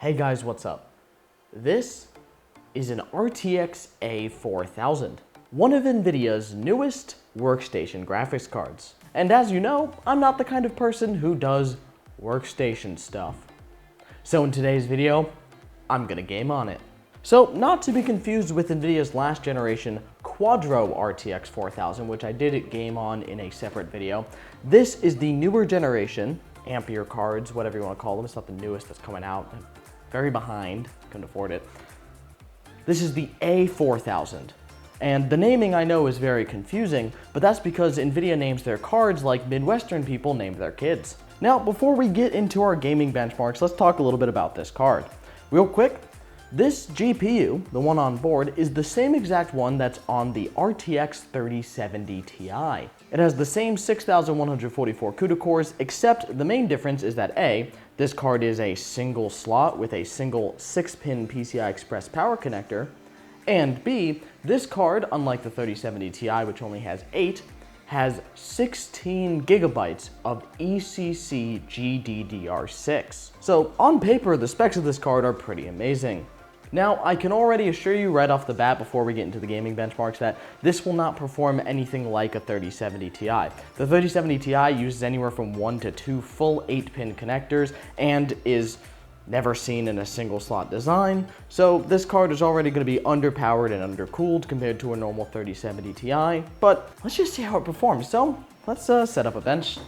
Hey guys, what's up? This is an RTX A4000, one of NVIDIA's newest workstation graphics cards. And as you know, I'm not the kind of person who does workstation stuff. So in today's video, I'm gonna game on it. So not to be confused with NVIDIA's last generation Quadro RTX 4000, which I did game on in a separate video. This is the newer generation, Ampere cards, whatever you want to call them. It's not the newest that's coming out. I'm very behind, couldn't afford it. This is the A4000. And the naming I know is very confusing, but that's because NVIDIA names their cards like Midwestern people name their kids. Now, before we get into our gaming benchmarks, let's talk a little bit about this card. Real quick, this GPU, the one on board, is the same exact one that's on the RTX 3070 Ti. It has the same 6144 CUDA cores, except the main difference is that A, this card is a single slot with a single 6-pin PCI Express power connector, and B, this card, unlike the 3070 Ti, which only has 8, has 16 gigabytes of ECC GDDR6. So on paper, the specs of this card are pretty amazing. Now, I can already assure you right off the bat before we get into the gaming benchmarks that this will not perform anything like a 3070 Ti. The 3070 Ti uses anywhere from 1 to 2 full 8-pin connectors and is never seen in a single slot design, so this card is already going to be underpowered and undercooled compared to a normal 3070 Ti, but let's just see how it performs. So let's set up a bench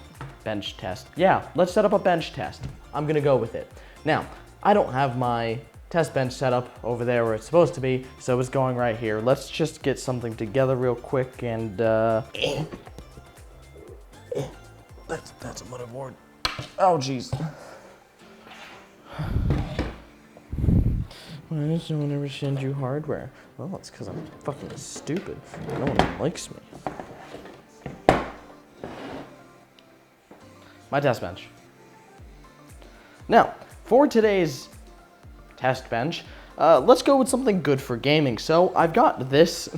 test. Yeah, let's set up a bench test. I'm going to go with it. Now, I don't have my test bench set up over there where it's supposed to be, so it's going right here. Let's just get something together real quick and that's a motherboard. Oh jeez. Why does no one ever send you hardware? Well, it's because I'm fucking stupid. No one likes me. My test bench. Now, for today's test bench, let's go with something good for gaming. So I've got this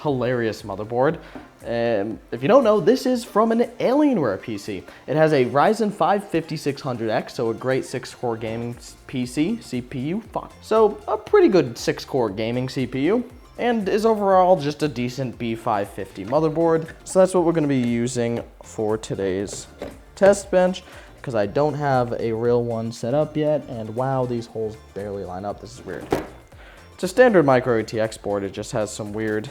hilarious motherboard. If you don't know, this is from an Alienware PC. It has a Ryzen 5 5600X, so a great 6-core gaming CPU. So a pretty good 6-core gaming CPU, and is overall just a decent B550 motherboard. So that's what we're going to be using for today's test bench, because I don't have a real one set up yet, and wow, these holes barely line up. This is weird. It's a standard micro ATX board. It just has some weird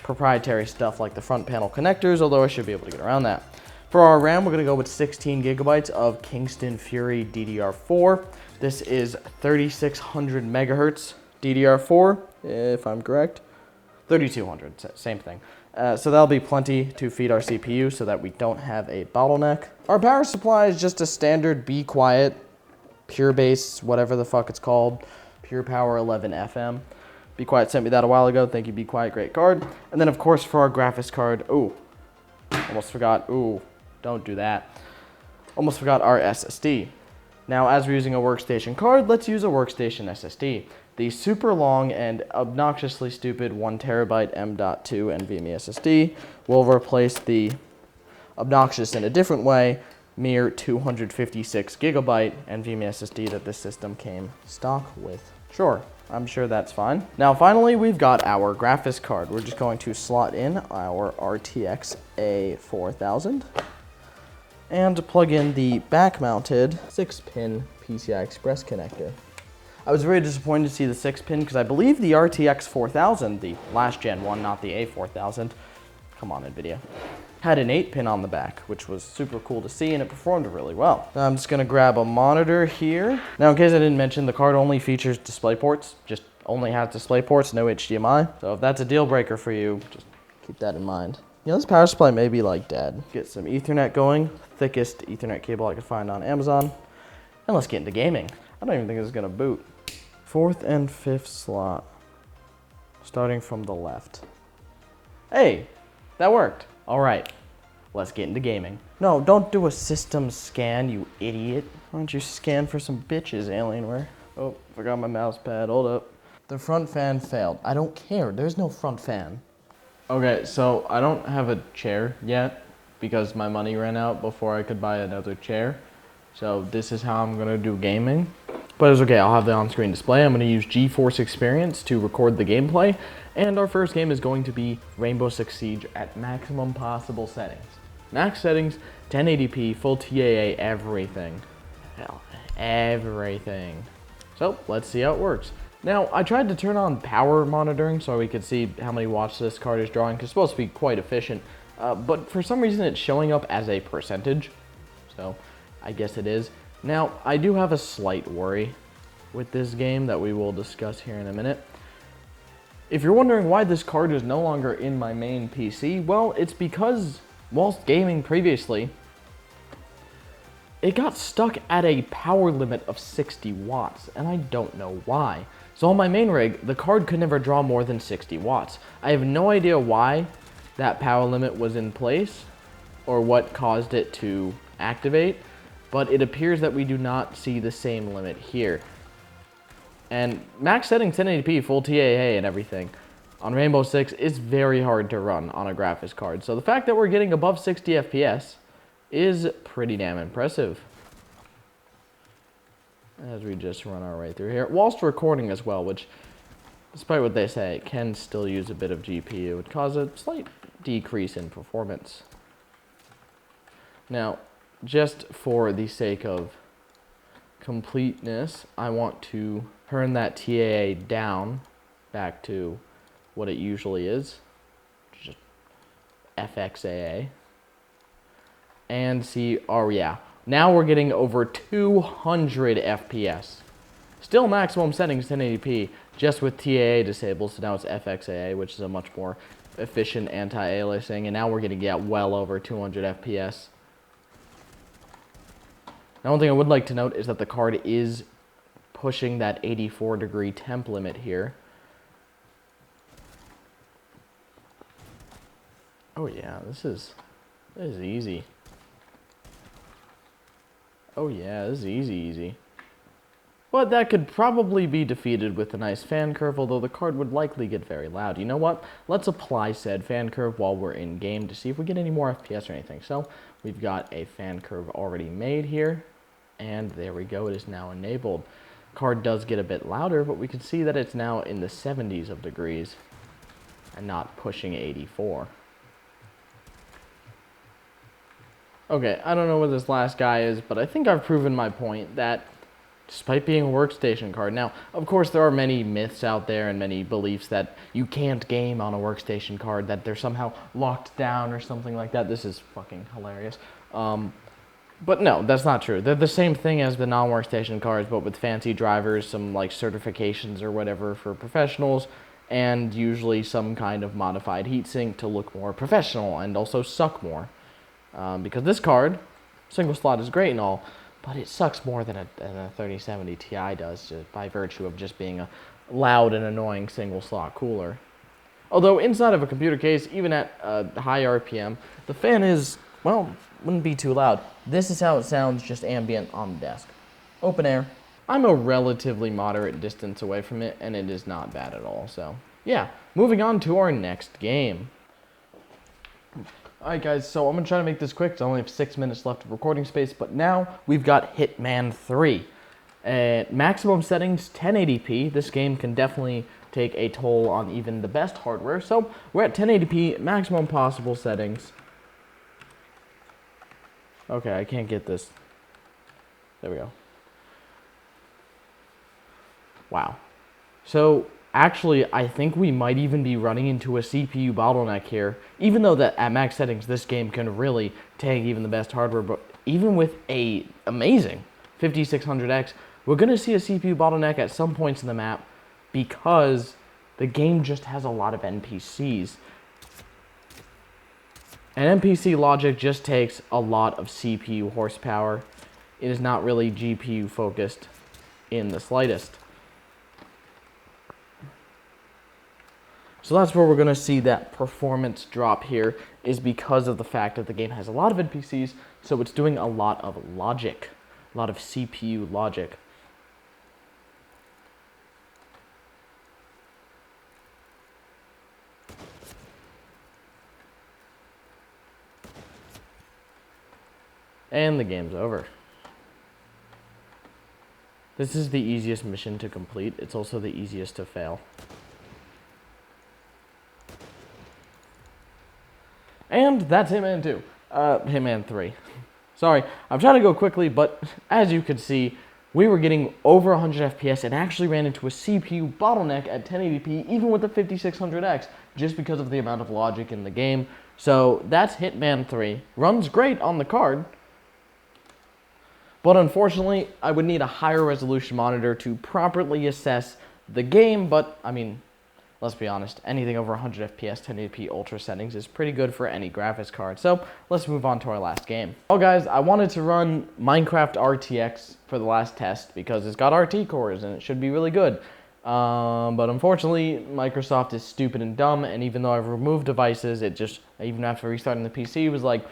proprietary stuff like the front panel connectors, although I should be able to get around that. For our RAM, we're going to go with 16 gigabytes of Kingston Fury DDR4. This is 3600 megahertz DDR4, if I'm correct. 3200, same thing. So that'll be plenty to feed our CPU so that we don't have a bottleneck. Our power supply is just a standard Be Quiet, Pure Base, whatever the fuck it's called, Pure Power 11 FM. Be Quiet sent me that a while ago. Thank you, Be Quiet, great card. And then of course for our graphics card, almost forgot, don't do that. Almost forgot our SSD. Now, as we're using a workstation card, let's use a workstation SSD. The super long and obnoxiously stupid 1TB M.2 NVMe SSD will replace the obnoxious in a different way, mere 256 gigabyte NVMe SSD that this system came stock with. Sure, I'm sure that's fine. Now finally, we've got our graphics card. We're just going to slot in our RTX A4000 and plug in the back-mounted 6-pin PCI Express connector. I was very disappointed to see the 6-pin because I believe the RTX 4000, the last gen one, not the A4000, come on NVIDIA, had an 8-pin on the back, which was super cool to see, and it performed really well. Now I'm just gonna grab a monitor here. Now in case I didn't mention, the card only features display ports, just only has display ports, no HDMI. So if that's a deal breaker for you, just keep that in mind. You know, this power supply may be like dead. Get some Ethernet going, thickest Ethernet cable I could find on Amazon, and let's get into gaming. I don't even think this is gonna boot. 4th and 5th slot, starting from the left. Hey, that worked. All right, let's get into gaming. No, don't do a system scan, you idiot. Why don't you scan for some bitches, Alienware? Oh, forgot my mouse pad, hold up. The front fan failed. I don't care, there's no front fan. Okay, so I don't have a chair yet because my money ran out before I could buy another chair. So this is how I'm gonna do gaming. But it's okay, I'll have the on-screen display. I'm going to use GeForce Experience to record the gameplay. And our first game is going to be Rainbow Six Siege at maximum possible settings. Max settings, 1080p, full TAA, everything. Hell, everything. So, let's see how it works. Now, I tried to turn on power monitoring so we could see how many watts this card is drawing, because it's supposed to be quite efficient. But for some reason, it's showing up as a percentage. So, I guess it is. Now, I do have a slight worry with this game that we will discuss here in a minute. If you're wondering why this card is no longer in my main PC, well, it's because whilst gaming previously, it got stuck at a power limit of 60 watts, and I don't know why. So on my main rig, the card could never draw more than 60 watts. I have no idea why that power limit was in place, or what caused it to activate, but it appears that we do not see the same limit here. And max setting 1080p, full TAA and everything on Rainbow Six is very hard to run on a graphics card. So the fact that we're getting above 60 FPS is pretty damn impressive. As we just run our way through here, whilst recording as well, which, despite what they say, it can still use a bit of GPU. It would cause a slight decrease in performance. Now, just for the sake of completeness, I want to turn that TAA down back to what it usually is, just FXAA, and see, oh yeah, now we're getting over 200 FPS. Still maximum settings 1080p, just with TAA disabled, so now it's FXAA, which is a much more efficient anti-aliasing, and now we're getting well over 200 FPS. Now, one thing I would like to note is that the card is pushing that 84-degree temp limit here. Oh yeah, this is easy. Oh yeah, this is easy. But that could probably be defeated with a nice fan curve, although the card would likely get very loud. You know what? Let's apply said fan curve while we're in game to see if we get any more FPS or anything. So, we've got a fan curve already made here. And there we go, it is now enabled. Card does get a bit louder, but we can see that it's now in the 70s of degrees and not pushing 84. Okay, I don't know what this last guy is, but I think I've proven my point that despite being a workstation card, now, of course, there are many myths out there and many beliefs that you can't game on a workstation card, that they're somehow locked down or something like that. This is fucking hilarious. But no, that's not true. They're the same thing as the non-workstation cards, but with fancy drivers, some like certifications or whatever for professionals, and usually some kind of modified heatsink to look more professional and also suck more. Because this card, single slot is great and all, but it sucks more than a 3070 Ti does, just by virtue of just being a loud and annoying single slot cooler. Although inside of a computer case, even at high RPM, the fan is, well, wouldn't be too loud. This is how it sounds just ambient on the desk. Open air. I'm a relatively moderate distance away from it, and it is not bad at all. So, yeah, moving on to our next game. Alright guys, so I'm going to try to make this quick because I only have 6 minutes left of recording space, but now we've got Hitman 3. At maximum settings, 1080p. This game can definitely take a toll on even the best hardware, so we're at 1080p, maximum possible settings. Okay, I can't get this. There we go. Wow. So, actually, I think we might even be running into a CPU bottleneck here. Even though that at max settings, this game can really take even the best hardware, but even with a amazing 5600X, we're going to see a CPU bottleneck at some points in the map because the game just has a lot of NPCs. And NPC logic just takes a lot of CPU horsepower. It is not really GPU focused in the slightest. So that's where we're going to see that performance drop here, is because of the fact that the game has a lot of NPCs, so it's doing a lot of logic, a lot of CPU logic. And the game's over. This is the easiest mission to complete. It's also the easiest to fail. And that's Hitman 2. Hitman 3. Sorry, I'm trying to go quickly, but as you could see, we were getting over 100 FPS and actually ran into a CPU bottleneck at 1080p, even with the 5600X, just because of the amount of logic in the game. So that's Hitman 3. Runs great on the card, but unfortunately, I would need a higher resolution monitor to properly assess the game, but I mean, let's be honest, anything over 100 FPS, 1080p ultra settings is pretty good for any graphics card. So let's move on to our last game. Well guys, I wanted to run Minecraft RTX for the last test because it's got RT cores and it should be really good. But unfortunately, Microsoft is stupid and dumb, and even though I've removed devices, it just, even after restarting the PC, it was like,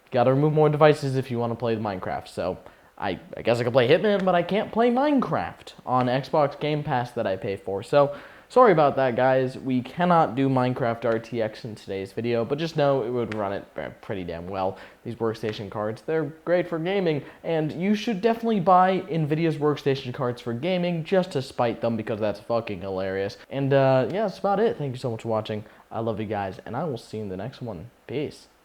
gotta remove more devices if you want to play the Minecraft. So I guess I could play Hitman, but I can't play Minecraft on Xbox Game Pass that I pay for. So sorry about that, guys. We cannot do Minecraft RTX in today's video, but just know it would run it pretty damn well. These workstation cards, they're great for gaming, and you should definitely buy NVIDIA's workstation cards for gaming just to spite them because that's fucking hilarious. And yeah, that's about it. Thank you so much for watching. I love you guys, and I will see you in the next one. Peace.